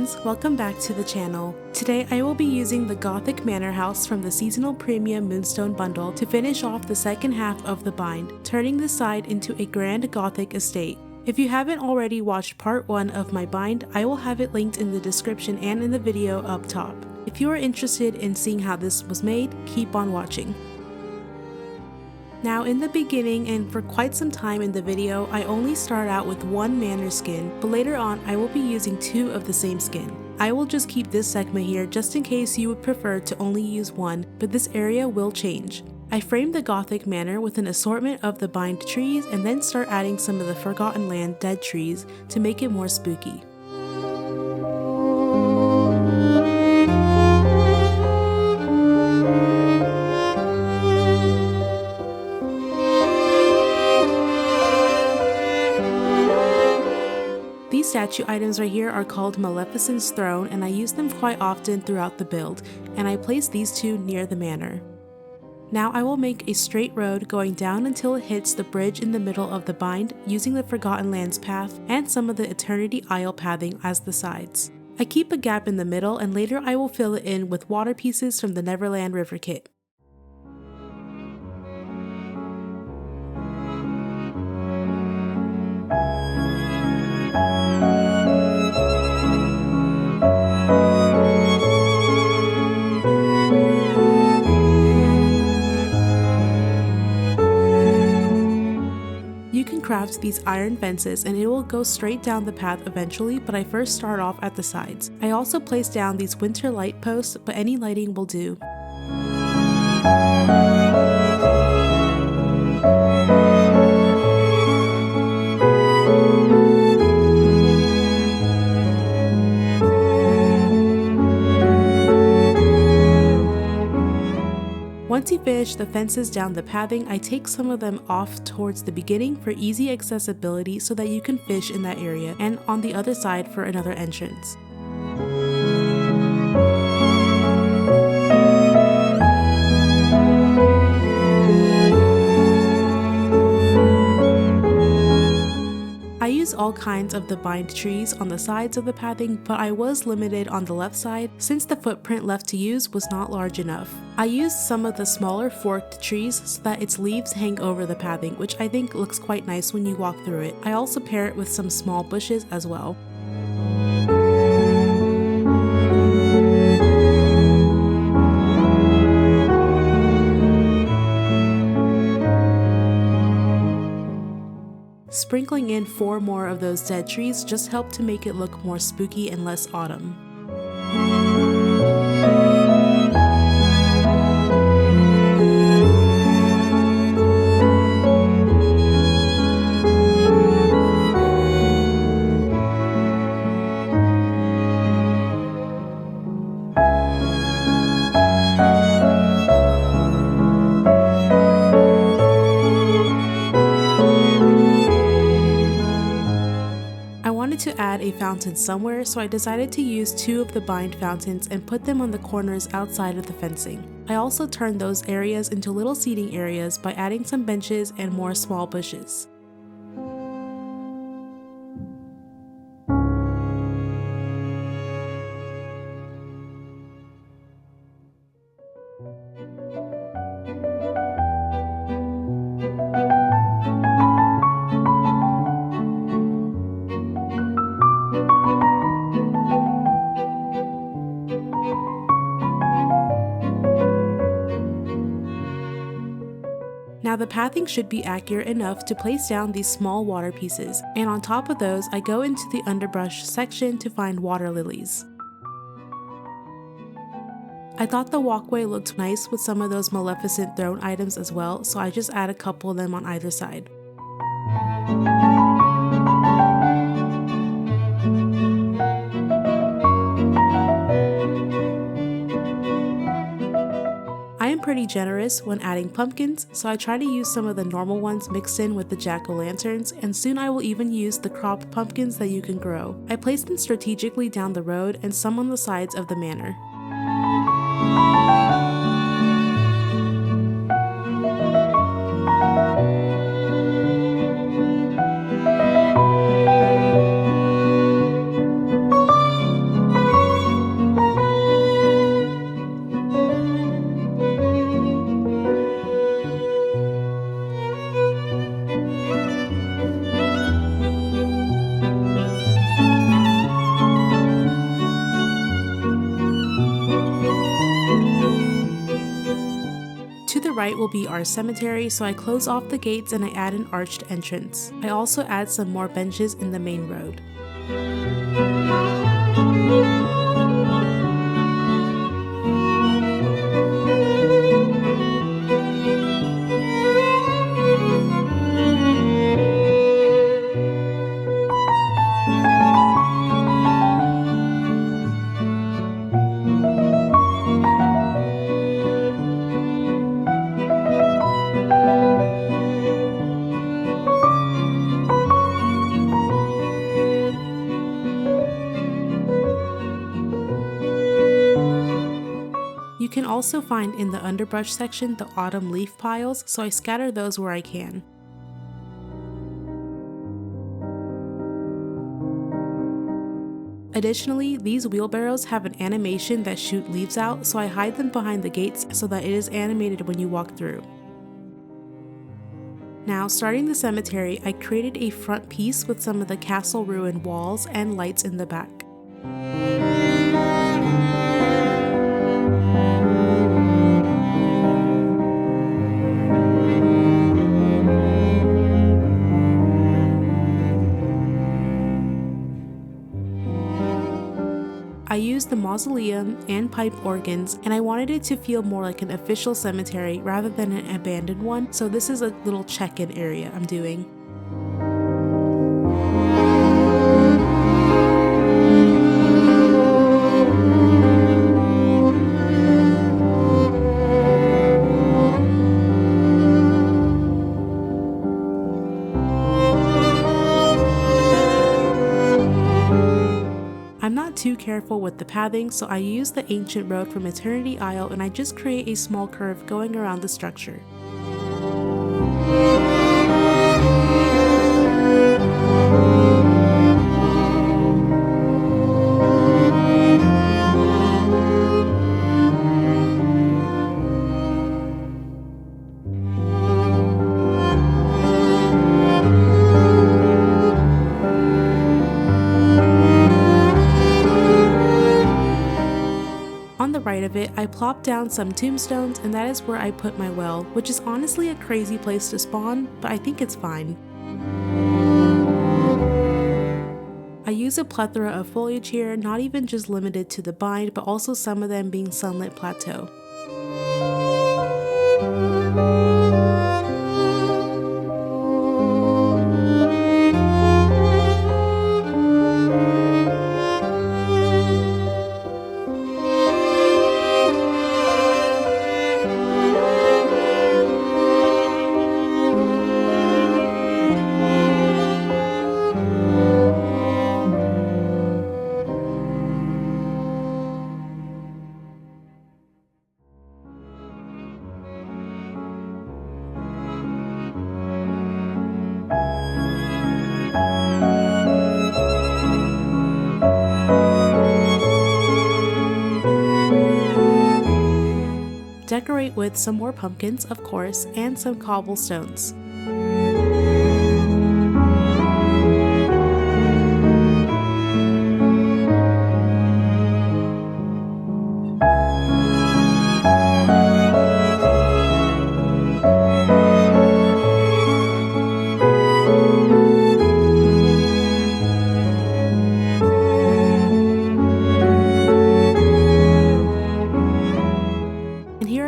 friends, welcome back to the channel. Today I will be using the Gothic Manor house from the seasonal Premium Moonstone Bundle to finish off the second half of the bind, turning this side into a grand Gothic estate. If you haven't already watched part 1 of my bind, I will have it linked in the description and in the video up top. If you are interested in seeing how this was made, keep on watching. Now in the beginning and for quite some time in the video, I only start out with one manor skin, but later on I will be using 2 of the same skin. I will just keep this segment here just in case you would prefer to only use one, but this area will change. I framed the Gothic Manor with an assortment of the bind trees and then start adding some of the Forgotten Land dead trees to make it more spooky. These statue items right here are called Maleficent's Throne, and I use them quite often throughout the build, and I place these 2 near the manor. Now I will make a straight road going down until it hits the bridge in the middle of the bind using the Forgotten Lands path and some of the Eternity Isle pathing as the sides. I keep a gap in the middle and later I will fill it in with water pieces from the Neverland River kit. Craft these iron fences and it will go straight down the path eventually, but I first start off at the sides. I also place down these winter light posts, but any lighting will do. Once you finish the fences down the pathing, I take some of them off towards the beginning for easy accessibility so that you can fish in that area, and on the other side for another entrance. I use all kinds of the bind trees on the sides of the pathing, but I was limited on the left side since the footprint left to use was not large enough. I used some of the smaller forked trees so that its leaves hang over the pathing, which I think looks quite nice when you walk through it. I also pair it with some small bushes as well. Sprinkling in 4 more of those dead trees just helped to make it look more spooky and less autumn. To add a fountain somewhere, so I decided to use 2 of the bind fountains and put them on the corners outside of the fencing. I also turned those areas into little seating areas by adding some benches and more small bushes. Now the pathing should be accurate enough to place down these small water pieces, and on top of those I go into the underbrush section to find water lilies. I thought the walkway looked nice with some of those Maleficent Throne items as well, so I just add a couple of them on either side. I am pretty generous when adding pumpkins, so I try to use some of the normal ones mixed in with the jack-o'-lanterns, and soon I will even use the cropped pumpkins that you can grow. I place them strategically down the road and some on the sides of the manor. right will be our cemetery, so I close off the gates and I add an arched entrance. I also add some more benches in the main road. You can also find in the underbrush section the autumn leaf piles, so I scatter those where I can. Additionally, these wheelbarrows have an animation that shoot leaves out, so I hide them behind the gates so that it is animated when you walk through. Now, starting the cemetery, I created a front piece with some of the castle ruin walls and lights in the back. I used the mausoleum and pipe organs, and I wanted it to feel more like an official cemetery rather than an abandoned one, so this is a little check-in area I'm doing. I'm not too careful with the pathing, so I use the ancient road from Eternity Isle and I just create a small curve going around the structure. On the right of it, I plop down some tombstones, and that is where I put my well, which is honestly a crazy place to spawn, but I think it's fine. I use a plethora of foliage here, not even just limited to the bind, but also some of them being sunlit plateau. Decorate with some more pumpkins, of course, and some cobblestones.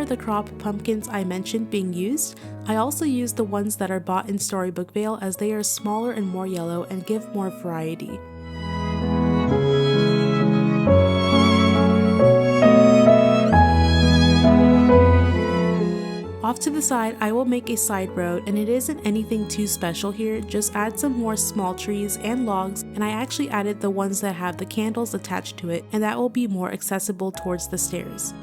The crop pumpkins I mentioned being used. I also use the ones that are bought in Storybook Vale as they are smaller and more yellow and give more variety. Off to the side, I will make a side road, and it isn't anything too special here, just add some more small trees and logs, and I actually added the ones that have the candles attached to it, and that will be more accessible towards the stairs.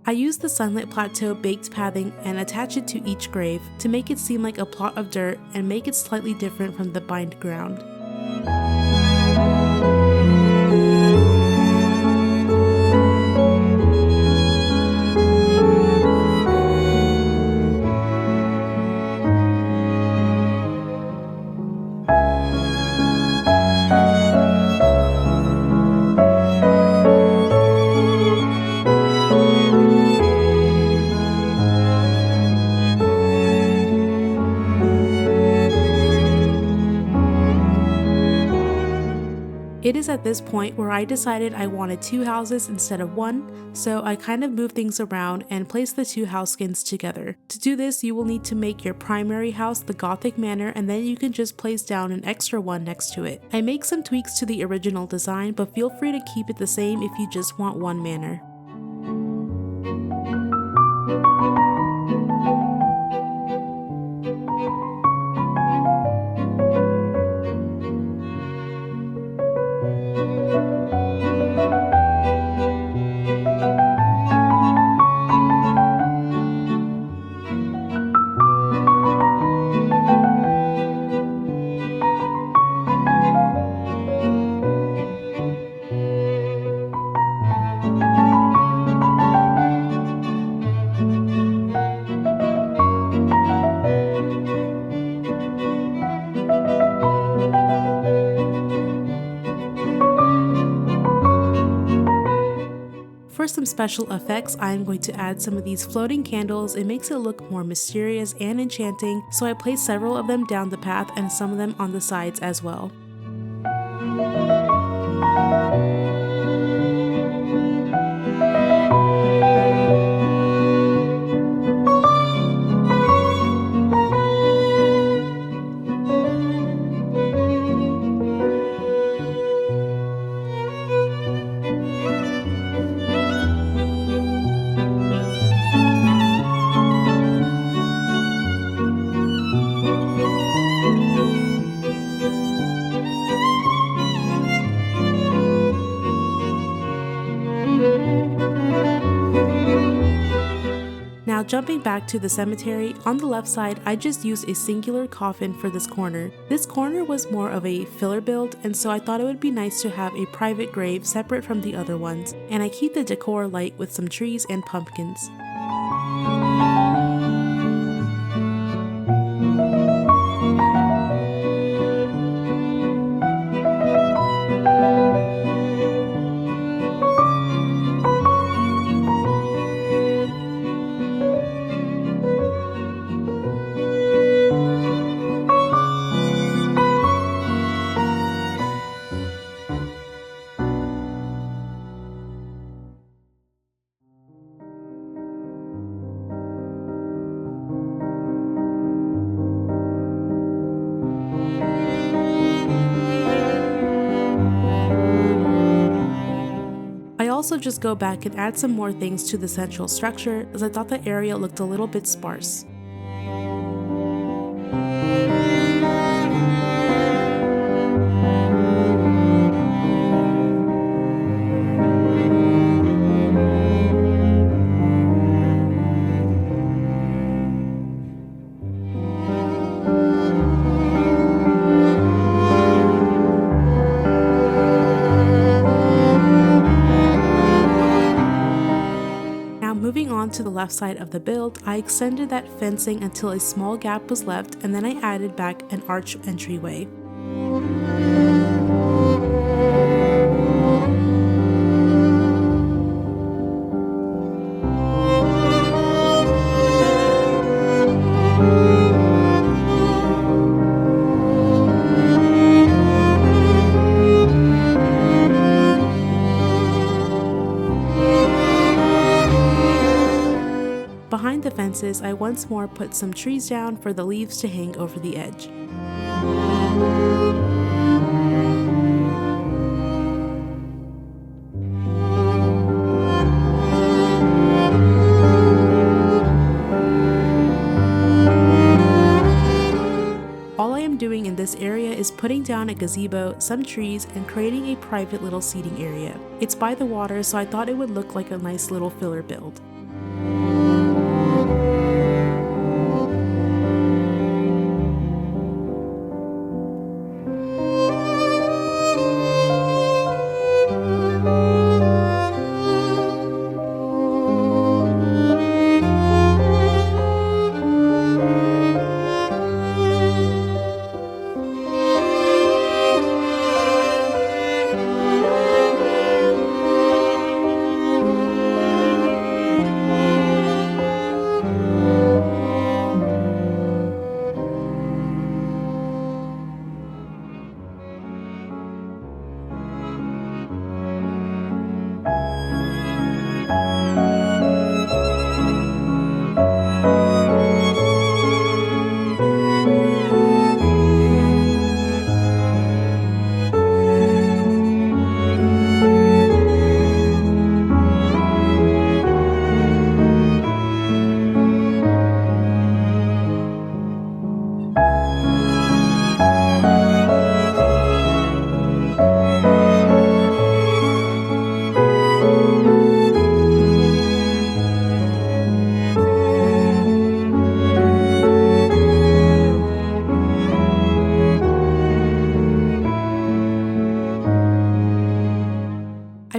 I use the sunlit plateau baked pathing and attach it to each grave to make it seem like a plot of dirt and make it slightly different from the bind ground. was at this point where I decided I wanted 2 houses instead of 1, so I kind of moved things around and placed the 2 house skins together. To do this, you will need to make your primary house the Gothic Manor, and then you can just place down an extra one next to it. I make some tweaks to the original design, but feel free to keep it the same if you just want one manor. For some special effects, I am going to add some of these floating candles. It makes it look more mysterious and enchanting, so I placed several of them down the path and some of them on the sides as well. Now jumping back to the cemetery, on the left side I just used a singular coffin for this corner. This corner was more of a filler build, and so I thought it would be nice to have a private grave separate from the other ones, and I keep the decor light with some trees and pumpkins. I also just go back and add some more things to the central structure, as I thought the area looked a little bit sparse. Moving on to the left side of the build, I extended that fencing until a small gap was left, and then I added back an arch entryway. Behind the fences, I once more put some trees down for the leaves to hang over the edge. All I am doing in this area is putting down a gazebo, some trees, and creating a private little seating area. It's by the water, so I thought it would look like a nice little filler build.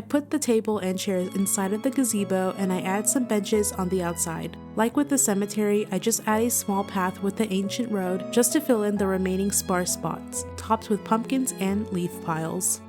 put the table and chairs inside of the gazebo and I add some benches on the outside. Like with the cemetery, I just add a small path with the ancient road just to fill in the remaining sparse spots, topped with pumpkins and leaf piles.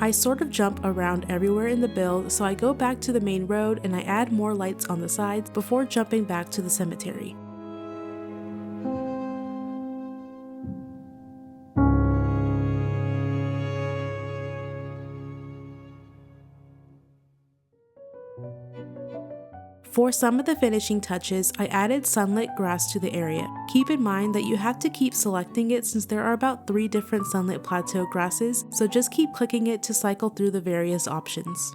I sort of jump around everywhere in the build, so I go back to the main road and I add more lights on the sides before jumping back to the cemetery. For some of the finishing touches, I added sunlit grass to the area. Keep in mind that you have to keep selecting it since there are about 3 different sunlit plateau grasses, so just keep clicking it to cycle through the various options.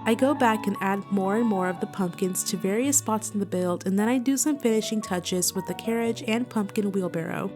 I go back and add more and more of the pumpkins to various spots in the build, and then I do some finishing touches with the carriage and pumpkin wheelbarrow.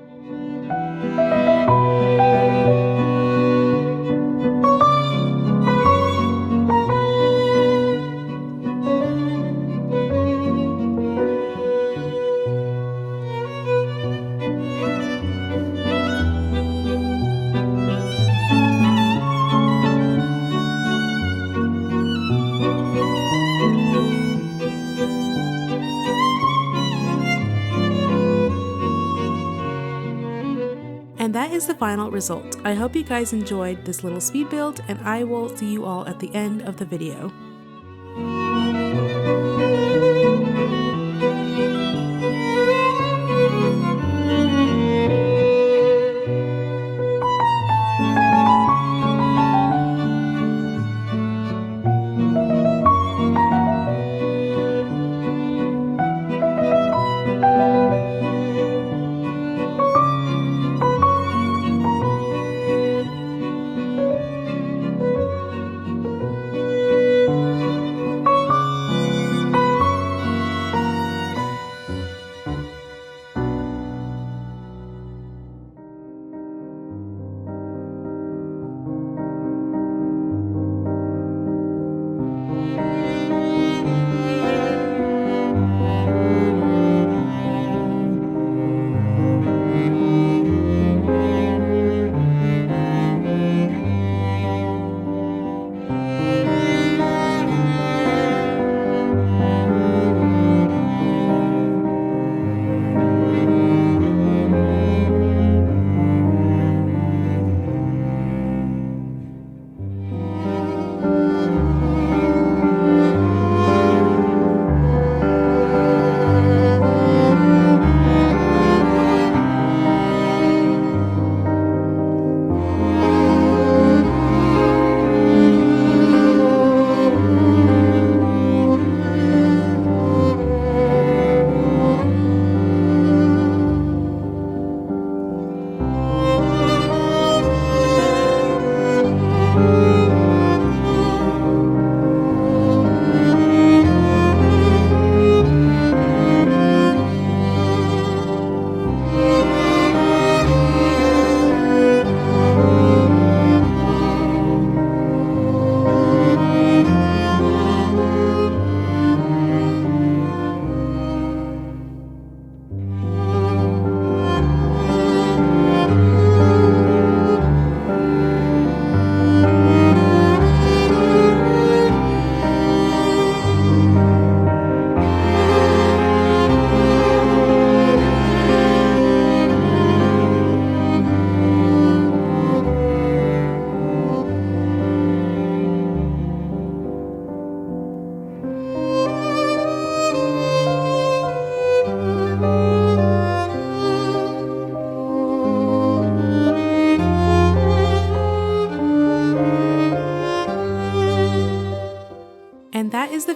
And that is the final result. I hope you guys enjoyed this little speed build, and I will see you all at the end of the video.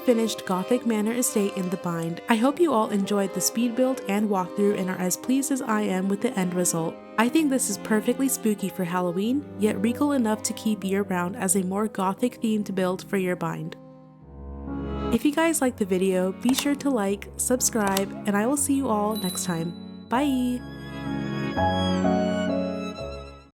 finished Gothic Manor estate in the bind. I hope you all enjoyed the speed build and walkthrough and are as pleased as I am with the end result. I think this is perfectly spooky for Halloween, yet regal enough to keep year-round as a more gothic themed build for your bind. If you guys liked the video, be sure to like, subscribe, and I will see you all next time. Bye!